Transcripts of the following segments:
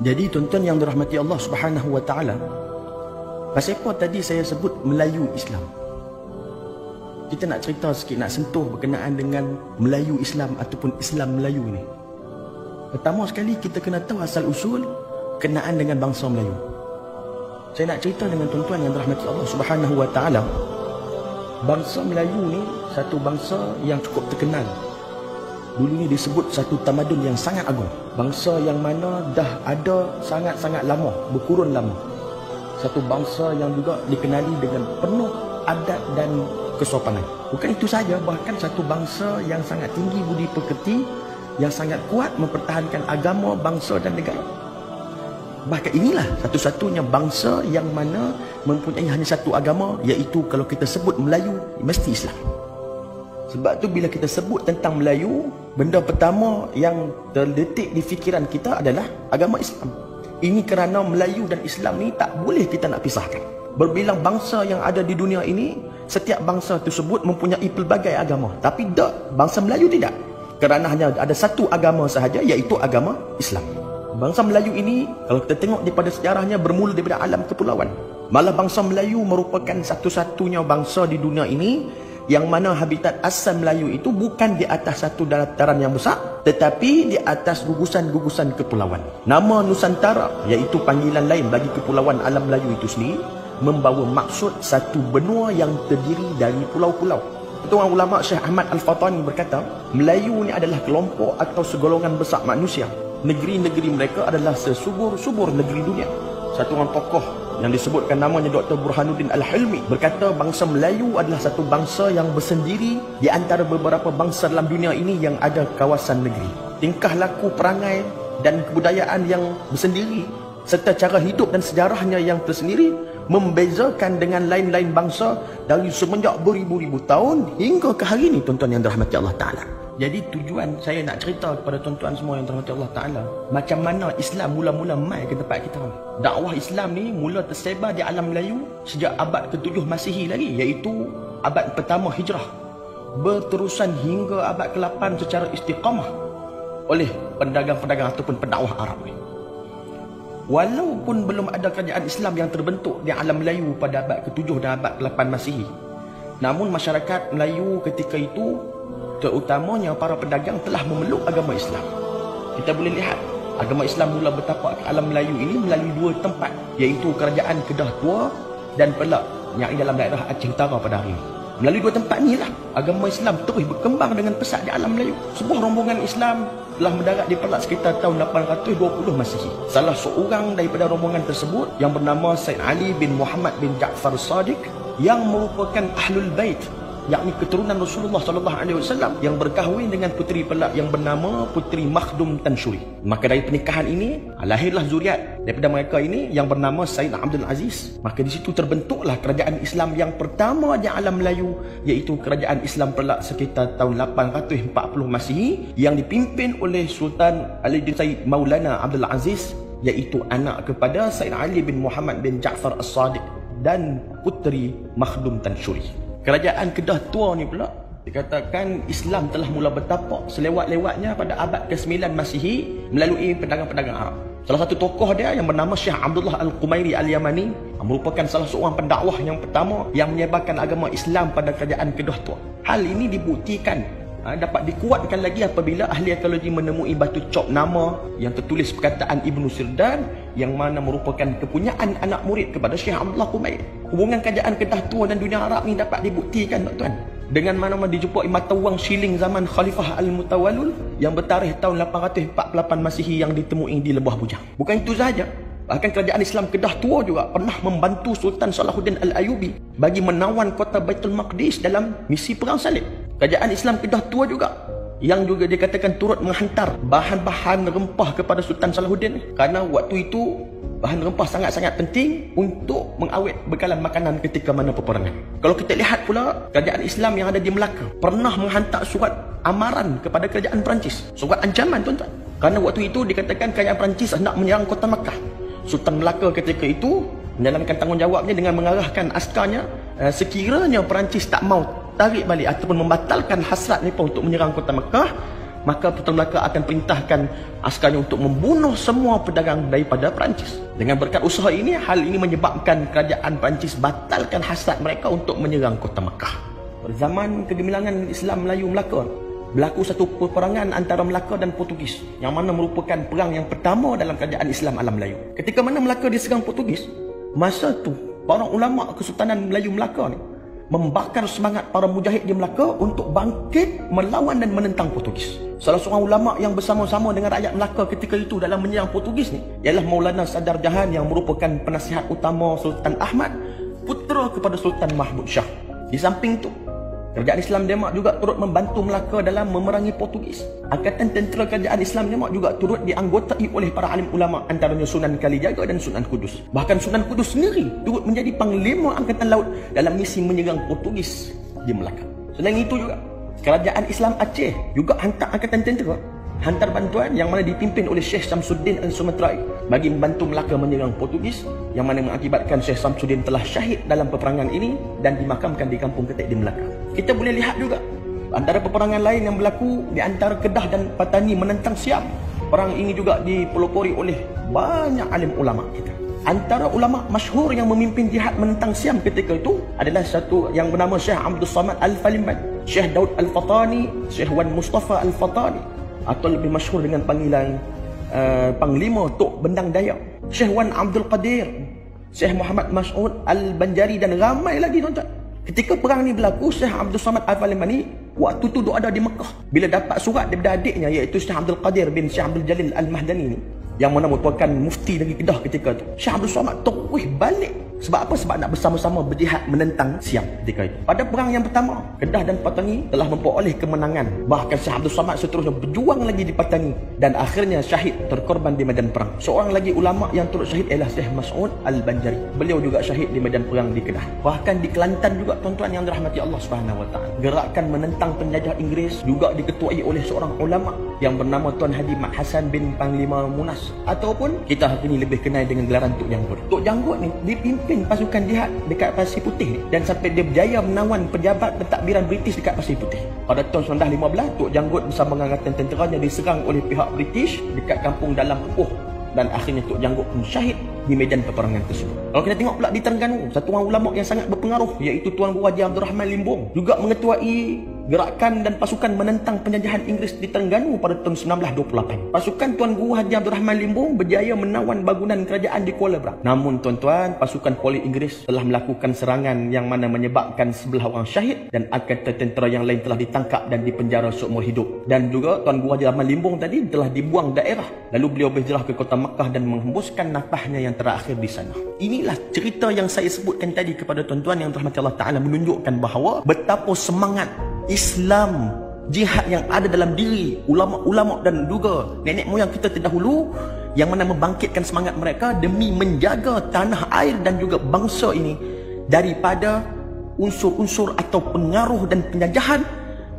Jadi tuan-tuan yang dirahmati Allah Subhanahu wa taala, pasal apa tadi saya sebut Melayu Islam? Kita nak cerita sikit, nak sentuh berkenaan dengan Melayu Islam ataupun Islam Melayu ni. Pertama sekali kita kena tahu asal usul kenaan dengan bangsa Melayu. Saya nak cerita dengan tuan-tuan yang dirahmati Allah Subhanahu wa taala. Bangsa Melayu ni satu bangsa yang cukup terkenal. Dulu ni disebut satu tamadun yang sangat agung. Bangsa yang mana dah ada sangat-sangat lama, berkurun lama. Satu bangsa yang juga dikenali dengan penuh adat dan kesopanan. Bukan itu saja, bahkan satu bangsa yang sangat tinggi budi pekerti, yang sangat kuat mempertahankan agama, bangsa dan negara. Bahkan inilah satu-satunya bangsa yang mana mempunyai hanya satu agama, iaitu kalau kita sebut Melayu, mesti Islam. Sebab tu bila kita sebut tentang Melayu, benda pertama yang terdetik di fikiran kita adalah agama Islam. Ini kerana Melayu dan Islam ni tak boleh kita nak pisahkan. Berbilang bangsa yang ada di dunia ini, setiap bangsa tersebut mempunyai pelbagai agama. Tapi tak, bangsa Melayu tidak. Kerana hanya ada satu agama sahaja, iaitu agama Islam. Bangsa Melayu ini, kalau kita tengok daripada sejarahnya, bermula daripada alam kepulauan. Malah bangsa Melayu merupakan satu-satunya bangsa di dunia ini yang mana habitat asal Melayu itu bukan di atas satu dataran yang besar, tetapi di atas gugusan-gugusan kepulauan. Nama Nusantara, iaitu panggilan lain bagi kepulauan alam Melayu itu sendiri, membawa maksud satu benua yang terdiri dari pulau-pulau. Ketua ulama Syekh Ahmad Al-Fatani berkata, Melayu ni adalah kelompok atau segolongan besar manusia. Negeri-negeri mereka adalah sesubur-subur negeri dunia. Satu orang tokoh yang disebutkan namanya Dr. Burhanuddin Al-Hilmi berkata bangsa Melayu adalah satu bangsa yang bersendiri di antara beberapa bangsa dalam dunia ini yang ada kawasan negeri. Tingkah laku, perangai dan kebudayaan yang bersendiri serta cara hidup dan sejarahnya yang tersendiri membezakan dengan lain-lain bangsa dari semenjak beribu-ribu tahun hingga ke hari ini, tuan-tuan yang dirahmati Allah Ta'ala. Jadi tujuan saya nak cerita kepada tuan-tuan semua yang dirahmati Allah Ta'ala, macam mana Islam mula-mula mai ke tempat kita. Dakwah Islam ni mula tersebar di alam Melayu sejak abad ke-7 Masihi lagi, iaitu abad pertama Hijrah, berterusan hingga abad ke-8 secara istiqamah oleh pedagang-pedagang ataupun pendakwah Arab ni. Walaupun belum ada kerajaan Islam yang terbentuk di alam Melayu pada abad ke-7 dan abad ke-8 Masihi, namun masyarakat Melayu ketika itu, terutamanya para pedagang, telah memeluk agama Islam. Kita boleh lihat agama Islam mula bertapak ke alam Melayu ini melalui dua tempat, iaitu kerajaan Kedah Tua dan Perak yang di dalam daerah Aceh Utara pada hari ini. Melalui dua tempat inilah agama Islam terus berkembang dengan pesat di alam Melayu. Sebuah rombongan Islam telah mendarat di Perak sekitar tahun 820 Masihi. Salah seorang daripada rombongan tersebut yang bernama Said Ali bin Muhammad bin Ja'far As-Sadiq, yang merupakan Ahlul Bait, yakni keturunan Rasulullah SAW, yang berkahwin dengan puteri Perak yang bernama Puteri Makhdum Tansyuri. Maka dari pernikahan ini lahirlah zuriat daripada mereka ini yang bernama Said Abdul Aziz. Maka di situ terbentuklah kerajaan Islam yang pertama di alam Melayu, iaitu kerajaan Islam Perak sekitar tahun 840 Masihi, yang dipimpin oleh Sultan Ali bin Said Maulana Abdul Aziz, iaitu anak kepada Said Ali bin Muhammad bin Ja'far As-Sadiq dan Puteri Makhdum Tansyuri. Kerajaan Kedah Tua ni pula dikatakan Islam telah mula bertapak selewat-lewatnya pada abad ke-9 Masihi melalui pedagang-pedagang Arab. Salah satu tokoh dia yang bernama Syekh Abdullah Al-Qumairi Al-Yamani merupakan salah seorang pendakwah yang pertama yang menyebarkan agama Islam pada kerajaan Kedah Tua. Hal ini dibuktikan dapat dikuatkan lagi apabila ahli arkeologi menemui batu cop nama yang tertulis perkataan Ibnu Sirdan, yang mana merupakan kepunyaan anak murid kepada Syekh Abdullah Qumairi. Hubungan kerajaan Kedah Tua dan dunia Arab ni dapat dibuktikan, tuan-tuan, dengan mana-mana dijumpai mata wang shilling zaman Khalifah Al-Mutawallil yang bertarikh tahun 848 Masihi yang ditemui di Lebah Bujang. Bukan itu sahaja, bahkan kerajaan Islam Kedah Tua juga pernah membantu Sultan Salahuddin Al-Ayubi bagi menawan kota Baitul Maqdis dalam misi perang salib. Kerajaan Islam Kedah Tua juga yang juga dikatakan turut menghantar bahan-bahan rempah kepada Sultan Salahuddin, kerana waktu itu bahan rempah sangat-sangat penting untuk mengawet bekalan makanan ketika mana peperangan. Kalau kita lihat pula, kerajaan Islam yang ada di Melaka pernah menghantar surat amaran kepada kerajaan Perancis, surat ancaman, tuan-tuan, kerana waktu itu dikatakan kerajaan Perancis hendak menyerang kota Makkah. Sultan Melaka ketika itu menjalankan tanggungjawabnya dengan mengarahkan askarnya, sekiranya Perancis tak mau tarik balik ataupun membatalkan hasrat mereka untuk menyerang kota Mekah, maka Sultan Melaka akan perintahkan askarnya untuk membunuh semua pedagang daripada Perancis. Dengan berkat usaha ini, hal ini menyebabkan kerajaan Perancis batalkan hasrat mereka untuk menyerang kota Makkah. Pada zaman kegemilangan Islam Melayu Melaka, berlaku satu peperangan antara Melaka dan Portugis, yang mana merupakan perang yang pertama dalam kerajaan Islam alam Melayu. Ketika mana Melaka diserang Portugis, masa tu para ulama Kesultanan Melayu Melaka ni membakar semangat para mujahid di Melaka untuk bangkit melawan dan menentang Portugis. Salah seorang ulama yang bersama-sama dengan rakyat Melaka ketika itu dalam menyerang Portugis ni ialah Maulana Sadar Jahan, yang merupakan penasihat utama Sultan Ahmad, putera kepada Sultan Mahmud Shah. Di samping itu, kerajaan Islam Demak juga turut membantu Melaka dalam memerangi Portugis. Angkatan tentera kerajaan Islam Demak juga turut dianggotai oleh para alim ulama, antaranya Sunan Kalijaga dan Sunan Kudus. Bahkan Sunan Kudus sendiri turut menjadi panglima angkatan laut dalam misi menyerang Portugis di Melaka. Selain itu juga, kerajaan Islam Aceh juga hantar angkatan tentera, hantar bantuan yang mana dipimpin oleh Syekh Samsuddin Al-Sumatrai bagi membantu Melaka menyerang Portugis, yang mana mengakibatkan Syekh Samsuddin telah syahid dalam peperangan ini dan dimakamkan di Kampung Ketek di Melaka. Kita boleh lihat juga antara peperangan lain yang berlaku di antara Kedah dan Patani menentang Siam. Perang ini juga dipelopori oleh banyak alim ulama kita. Antara ulama masyhur yang memimpin jihad menentang Siam ketika itu adalah satu yang bernama Syekh Abdul Samad Al-Falimban, Syekh Daud Al-Fatani, Syekh Wan Mustafa Al-Fatani, atau lebih masyhur dengan panggilan Panglima Tok Bendang Dayak, Syekh Wan Abdul Qadir, Syekh Muhammad Mas'ud Al-Banjari dan ramai lagi tuan-tuan. Ketika perang ni berlaku, Syekh Abdul Samad Al-Falimban ni waktu tu ada di Mekah. Bila dapat surat daripada adiknya iaitu Syekh Abdul Qadir bin Syekh Abdul Jalil Al-Mahdani ni, yang mana merupakan mufti negeri Kedah ketika itu, Syekh Abdul Samad terus balik. Sebab apa? Sebab nak bersama-sama berjihad menentang Siam ketika itu. Pada perang yang pertama, Kedah dan Patani telah memperoleh kemenangan. Bahkan Syekh Abdul Samad seterusnya berjuang lagi di Patani dan akhirnya syahid, terkorban di medan perang. Seorang lagi ulama yang turut syahid ialah Syekh Mas'ud Al-Banjari. Beliau juga syahid di medan perang di Kedah. Bahkan di Kelantan juga tuan-tuan yang dirahmati Allah Subhanahu Wa Taala, gerakan menentang penjajah Inggeris juga diketuai oleh seorang ulama yang bernama Tuan Hadi Mat Hasan bin Panglima Munas, ataupun kita hari ini lebih kenal dengan gelaran Tok Janggut. Tok Janggut ni dipimpin pasukan jihad dekat Pasir Putih dan sampai dia berjaya menawan pejabat pentadbiran British dekat Pasir Putih. Pada tahun 1915, Tok Janggut bersama dengan angkatan tenteranya diserang oleh pihak British dekat kampung Dalam Pupuh dan akhirnya Tok Janggut pun syahid di medan peperangan tersebut. Kalau kita tengok pula di Terengganu, satu orang ulama yang sangat berpengaruh iaitu Tuan Guru Haji Abdul Rahman Limbong juga mengetuai gerakan dan pasukan menentang penjajahan Inggeris di Terengganu pada tahun 1928. Pasukan Tuan Guru Haji Abdul Rahman Limbong berjaya menawan bangunan kerajaan di Kuala Berang. Namun tuan-tuan, pasukan polis Inggeris telah melakukan serangan yang mana menyebabkan 11 orang syahid dan angkatan tentera yang lain telah ditangkap dan dipenjara seumur hidup. Dan juga Tuan Guru Haji Rahman Limbong tadi telah dibuang daerah. Lalu beliau berhijrah ke kota Makkah dan menghembuskan nafasnya yang terakhir di sana. Inilah cerita yang saya sebutkan tadi kepada tuan-tuan yang dirahmati Allah Ta'ala, menunjukkan bahawa betapa semangat Islam, jihad yang ada dalam diri ulama-ulama dan juga nenek moyang kita terdahulu, yang mana membangkitkan semangat mereka demi menjaga tanah air dan juga bangsa ini daripada unsur-unsur atau pengaruh dan penjajahan.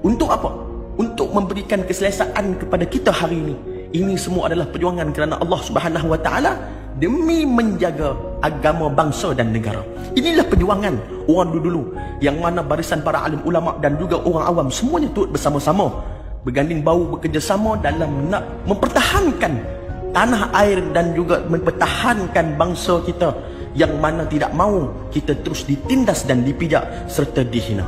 Untuk apa? Untuk memberikan keselesaan kepada kita hari ini. Ini semua adalah perjuangan kerana Allah Subhanahu Wa Taala demi menjaga agama bangsa dan negara. Inilah perjuangan orang dulu-dulu, yang mana barisan para alim ulama dan juga orang awam semuanya turut bersama-sama berganding bahu bekerjasama dalam nak mempertahankan tanah air dan juga mempertahankan bangsa kita, yang mana tidak mahu kita terus ditindas dan dipijak serta dihina.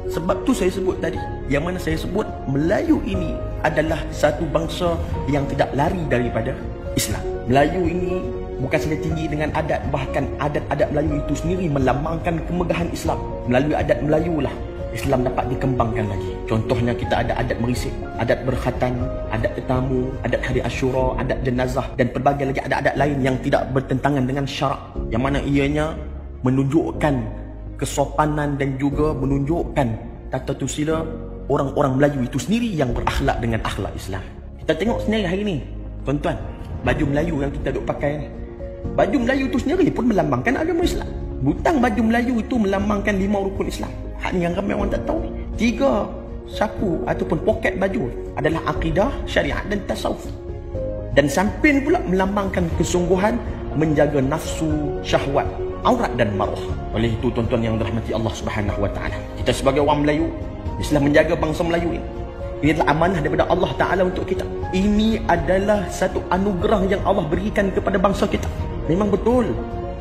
Sebab tu saya sebut tadi, yang mana saya sebut Melayu ini adalah satu bangsa yang tidak lari daripada Islam. Melayu ini bukan saja tinggi dengan adat, bahkan adat-adat Melayu itu sendiri melambangkan kemegahan Islam. Melalui adat Melayu lah Islam dapat dikembangkan lagi. Contohnya kita ada adat merisik, adat berkhatan, adat tetamu, adat hari Ashura, adat jenazah dan pelbagai lagi adat-adat lain yang tidak bertentangan dengan syarak, yang mana ianya menunjukkan kesopanan dan juga menunjukkan tata tusila orang-orang Melayu itu sendiri yang berakhlak dengan akhlak Islam. Kita tengok sendiri hari ini tuan-tuan, baju Melayu yang kita duk pakai ni, baju Melayu itu sendiri pun melambangkan agama Islam. Butang baju Melayu itu melambangkan 5 rukun Islam. Hak ni yang ramai orang tak tahu. 3 saku ataupun poket baju adalah akidah, syariat dan tasawuf. Dan samping pula melambangkan kesungguhan menjaga nafsu, syahwat, aurat dan maruah. Oleh itu tuan-tuan yang dirahmati Allah Subhanahu Wa Taala, kita sebagai orang Melayu, Islam menjaga bangsa Melayu ini. Ini adalah amanah daripada Allah Ta'ala untuk kita. Ini adalah satu anugerah yang Allah berikan kepada bangsa kita. Memang betul,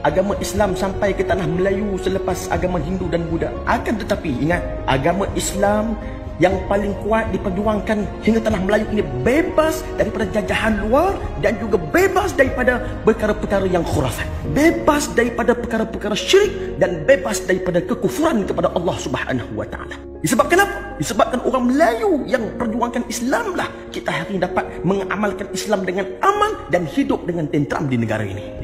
agama Islam sampai ke tanah Melayu selepas agama Hindu dan Buddha. Akan tetapi ingat, agama Islam yang paling kuat diperjuangkan hingga tanah Melayu ini bebas daripada jajahan luar dan juga bebas daripada perkara-perkara yang khurafat, bebas daripada perkara-perkara syirik dan bebas daripada kekufuran kepada Allah Subhanahu wa taala. Disebabkan apa? Disebabkan orang Melayu yang perjuangkan Islam lah kita hari ini dapat mengamalkan Islam dengan aman dan hidup dengan tenteram di negara ini.